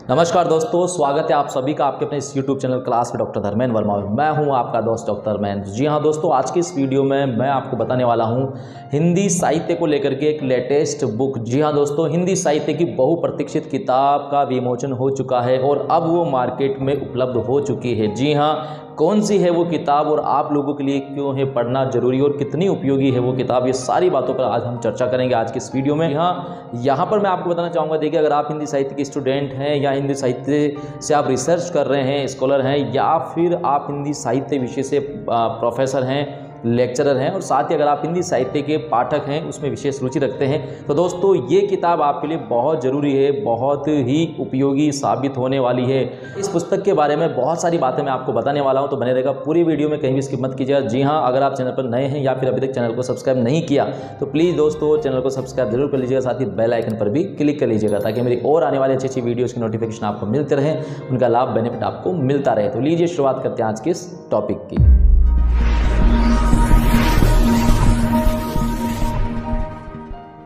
नमस्कार दोस्तों, स्वागत है आप सभी का आपके अपने इस YouTube चैनल क्लास में डॉक्टर धर्मेंद्र वर्मा। मैं हूं आपका दोस्त डॉक्टर धर्मेंद्र। जी हां दोस्तों, आज की इस वीडियो में मैं आपको बताने वाला हूं हिंदी साहित्य को लेकर के एक लेटेस्ट बुक। जी हां दोस्तों, हिंदी साहित्य की बहुप्रतीक्षित किताब का विमोचन हो चुका है और अब वो मार्केट में उपलब्ध हो चुकी है। जी हाँ, कौन सी है वो किताब और आप लोगों के लिए क्यों है पढ़ना जरूरी और कितनी उपयोगी है वो किताब, ये सारी बातों पर आज हम चर्चा करेंगे आज की इस वीडियो में। यहाँ पर मैं आपको बताना चाहूँगा, देखिए, अगर आप हिंदी साहित्य के स्टूडेंट हैं या हिंदी साहित्य से आप रिसर्च कर रहे हैं, स्कॉलर हैं, या फिर आप हिंदी साहित्य विषय से प्रोफेसर हैं, लेक्चरर हैं, और साथ ही अगर आप हिंदी साहित्य के पाठक हैं, उसमें विशेष रुचि रखते हैं, तो दोस्तों ये किताब आपके लिए बहुत ज़रूरी है, बहुत ही उपयोगी साबित होने वाली है। इस पुस्तक के बारे में बहुत सारी बातें मैं आपको बताने वाला हूं, तो बने रहेगा पूरी वीडियो में, कहीं भी स्किप मत कीजिएगा। जी हाँ, अगर आप चैनल पर नए हैं या फिर अभी तक चैनल को सब्सक्राइब नहीं किया तो प्लीज़ दोस्तों चैनल को सब्सक्राइब जरूर कर लीजिएगा, साथ ही बेल आइकन पर भी क्लिक कर लीजिएगा ताकि मेरी और आने वाली अच्छी अच्छी वीडियोज़ की नोटिफिकेशन आपको मिलते रहे, उनका लाभ बेनिफिट आपको मिलता रहे। तो लीजिए शुरुआत करते हैं आज के इस टॉपिक की।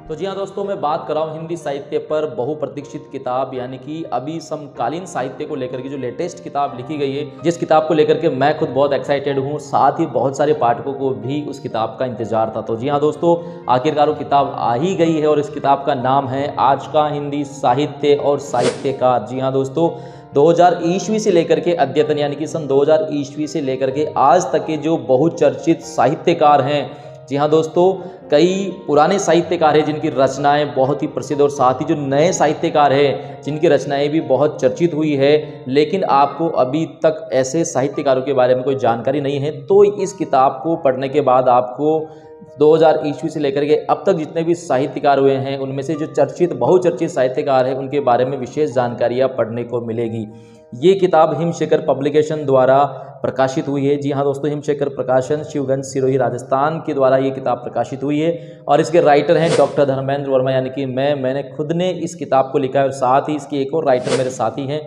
तो जी हाँ दोस्तों, मैं बात कर रहा हूँ हिंदी साहित्य पर बहुप्रतीक्षित किताब, यानी कि अभी समकालीन साहित्य को लेकर के जो लेटेस्ट किताब लिखी गई है, जिस किताब को लेकर के मैं खुद बहुत एक्साइटेड हूँ, साथ ही बहुत सारे पाठकों को भी उस किताब का इंतजार था। तो जी हाँ दोस्तों, आखिरकार वो किताब आ ही गई है और इस किताब का नाम है आज का हिंदी साहित्य और साहित्यकार। जी हाँ दोस्तों, 2000 ईस्वी से लेकर के अद्यतन, यानी कि सन 2000 ईस्वी से लेकर के आज तक के जो बहुचर्चित साहित्यकार हैं, जी हाँ दोस्तों, कई पुराने साहित्यकार हैं जिनकी रचनाएं बहुत ही प्रसिद्ध, और साथ ही जो नए साहित्यकार हैं जिनकी रचनाएं भी बहुत चर्चित हुई है, लेकिन आपको अभी तक ऐसे साहित्यकारों के बारे में कोई जानकारी नहीं है, तो इस किताब को पढ़ने के बाद आपको 2000 ईस्वी से लेकर के अब तक जितने भी साहित्यकार हुए हैं, उनमें से जो चर्चित बहुचर्चित साहित्यकार हैं उनके बारे में विशेष जानकारियाँ पढ़ने को मिलेगी। ये किताब हिमशेखर पब्लिकेशन द्वारा प्रकाशित हुई है। जी हाँ दोस्तों, हिमशेखर प्रकाशन, शिवगंज, सिरोही, राजस्थान के द्वारा ये किताब प्रकाशित हुई है और इसके राइटर हैं डॉक्टर धर्मेंद्र वर्मा, यानी कि मैंने खुद ने इस किताब को लिखा है, और साथ ही इसकी एक और राइटर मेरे साथी हैं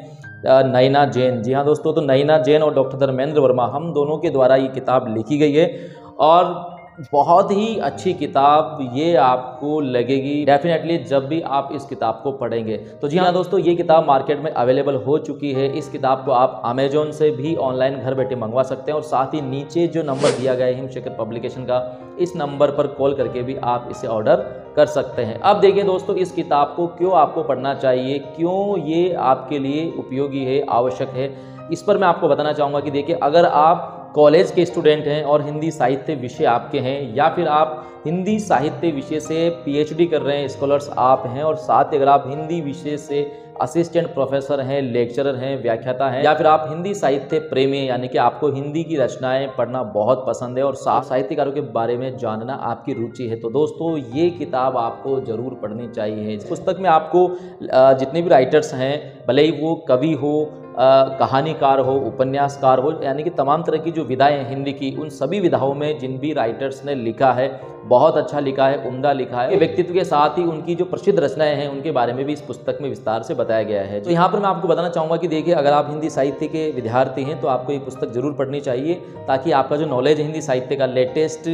नैना जैन। जी हाँ दोस्तों, तो नैना जैन और डॉक्टर धर्मेंद्र वर्मा, हम दोनों के द्वारा ये किताब लिखी गई है और बहुत ही अच्छी किताब ये आपको लगेगी डेफिनेटली जब भी आप इस किताब को पढ़ेंगे। तो जी हाँ दोस्तों, ये किताब मार्केट में अवेलेबल हो चुकी है। इस किताब को आप अमेजोन से भी ऑनलाइन घर बैठे मंगवा सकते हैं, और साथ ही नीचे जो नंबर दिया गया है हिमशेखर पब्लिकेशन का, इस नंबर पर कॉल करके भी आप इसे ऑर्डर कर सकते हैं। अब देखिए दोस्तों, इस किताब को क्यों आपको पढ़ना चाहिए, क्यों ये आपके लिए उपयोगी है, आवश्यक है, इस पर मैं आपको बताना चाहूँगा कि देखिए, अगर आप कॉलेज के स्टूडेंट हैं और हिंदी साहित्य विषय आपके हैं, या फिर आप हिंदी साहित्य विषय से पीएचडी कर रहे हैं, स्कॉलर्स आप हैं, और साथ ही अगर आप हिंदी विषय से असिस्टेंट प्रोफेसर हैं, लेक्चरर हैं, व्याख्याता हैं, या फिर आप हिंदी साहित्य प्रेमी हैं, यानी कि आपको हिंदी की रचनाएं पढ़ना बहुत पसंद है और साहित्यकारों के बारे में जानना आपकी रुचि है, तो दोस्तों ये किताब आपको जरूर पढ़नी चाहिए। इस पुस्तक में आपको जितने भी राइटर्स हैं, भले ही वो कवि हो, कहानीकार हो, उपन्यासकार हो, यानी कि तमाम तरह की जो विधाएं हैं हिंदी की, उन सभी विधाओं में जिन भी राइटर्स ने लिखा है, बहुत अच्छा लिखा है, उम्दा लिखा है। व्यक्तित्व के साथ ही उनकी जो प्रसिद्ध रचनाएं हैं उनके बारे में भी इस पुस्तक में विस्तार से बताया गया है। तो यहाँ पर मैं आपको बताना चाहूँगा कि देखिए, अगर आप हिंदी साहित्य के विद्यार्थी हैं तो आपको ये पुस्तक जरूर पढ़नी चाहिए, ताकि आपका जो नॉलेज है हिंदी साहित्य का, लेटेस्ट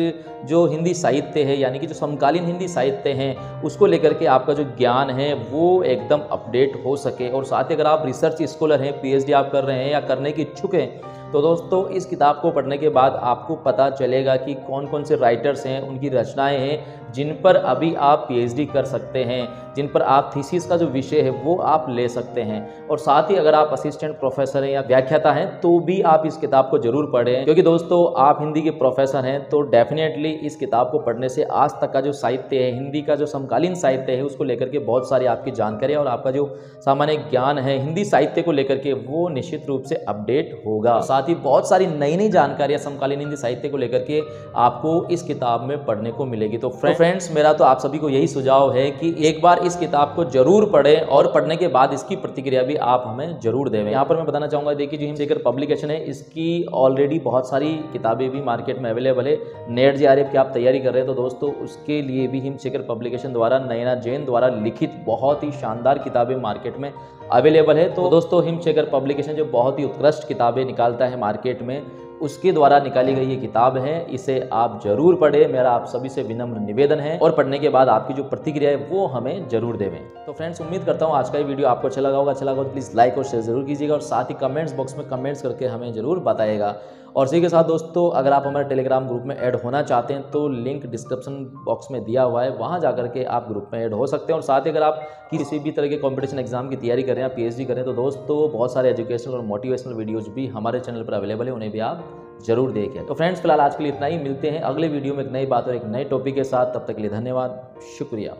जो हिंदी साहित्य है, यानी कि जो समकालीन हिंदी साहित्य हैं, उसको लेकर के आपका जो ज्ञान है वो एकदम अपडेट हो सके। और साथ ही अगर आप रिसर्च स्कॉलर हैं, पीएचडी आप कर रहे हैं या करने के इच्छुक हैं, तो दोस्तों इस किताब को पढ़ने के बाद आपको पता चलेगा कि कौन कौन से राइटर्स हैं, उनकी रचनाएं हैं जिन पर अभी आप पीएचडी कर सकते हैं, जिन पर आप थीसिस का जो विषय है वो आप ले सकते हैं। और साथ ही अगर आप असिस्टेंट प्रोफेसर हैं या व्याख्याता हैं तो भी आप इस किताब को जरूर पढ़ें, क्योंकि दोस्तों आप हिंदी के प्रोफेसर हैं तो डेफिनेटली इस किताब को पढ़ने से आज तक का जो साहित्य है, हिंदी का जो समकालीन साहित्य है, उसको लेकर के बहुत सारी आपकी जानकारी और आपका जो सामान्य ज्ञान है हिंदी साहित्य को लेकर के, वो निश्चित रूप से अपडेट होगा। साथ ही बहुत सारी नई नई जानकारियां समकालीन हिंदी साहित्य को लेकर के आपको इस किताब में पढ़ने को मिलेगी। तो फ्रेंड्स, मेरा तो आप सभी को यही सुझाव है कि एक बार इस किताब को जरूर पढ़ें और पढ़ने के बाद इसकी प्रतिक्रिया भी आप हमें जरूर दें। यहाँ पर मैं बताना चाहूँगा, देखिए, जो हिमशेखर पब्लिकेशन है, इसकी ऑलरेडी बहुत सारी किताबें भी मार्केट में अवेलेबल है। नेट जेआरएफ की आप तैयारी कर रहे हैं तो दोस्तों उसके लिए भी हिमशेखर पब्लिकेशन द्वारा, नैना जैन द्वारा लिखित बहुत ही शानदार किताबें मार्केट में अवेलेबल है। तो दोस्तों हिमशेखर पब्लिकेशन जो बहुत ही उत्कृष्ट किताबें निकालता है मार्केट में, उसके द्वारा निकाली गई ये किताब है, इसे आप जरूर पढ़ें, मेरा आप सभी से विनम्र निवेदन है। और पढ़ने के बाद आपकी जो प्रतिक्रिया है वो हमें जरूर देवें। तो फ्रेंड्स, उम्मीद करता हूँ आज का ये वीडियो आपको अच्छा लगा होगा। तो प्लीज़ लाइक और शेयर जरूर कीजिएगा और साथ ही कमेंट्स बॉक्स में कमेंट्स करके हमें जरूर बताइएगा। और इसी के साथ दोस्तों, अगर आप हमारे टेलीग्राम ग्रुप में ऐड होना चाहते हैं तो लिंक डिस्क्रिप्शन बॉक्स में दिया हुआ है, वहां जाकर के आप ग्रुप में ऐड हो सकते हैं। और साथ ही अगर आप किसी भी तरह के कंपटीशन एग्जाम की तैयारी करें या पीएचडी करें तो दोस्तों बहुत सारे एजुकेशनल और मोटिवेशनल वीडियोज भी हमारे चैनल पर अवेलेबल है, उन्हें भी आप जरूर देखें। तो फ्रेंड्स, फिलहाल आज के लिए इतना ही। मिलते हैं अगले वीडियो में एक नई बात और एक नए टॉपिक के साथ। तब तक के लिए धन्यवाद, शुक्रिया।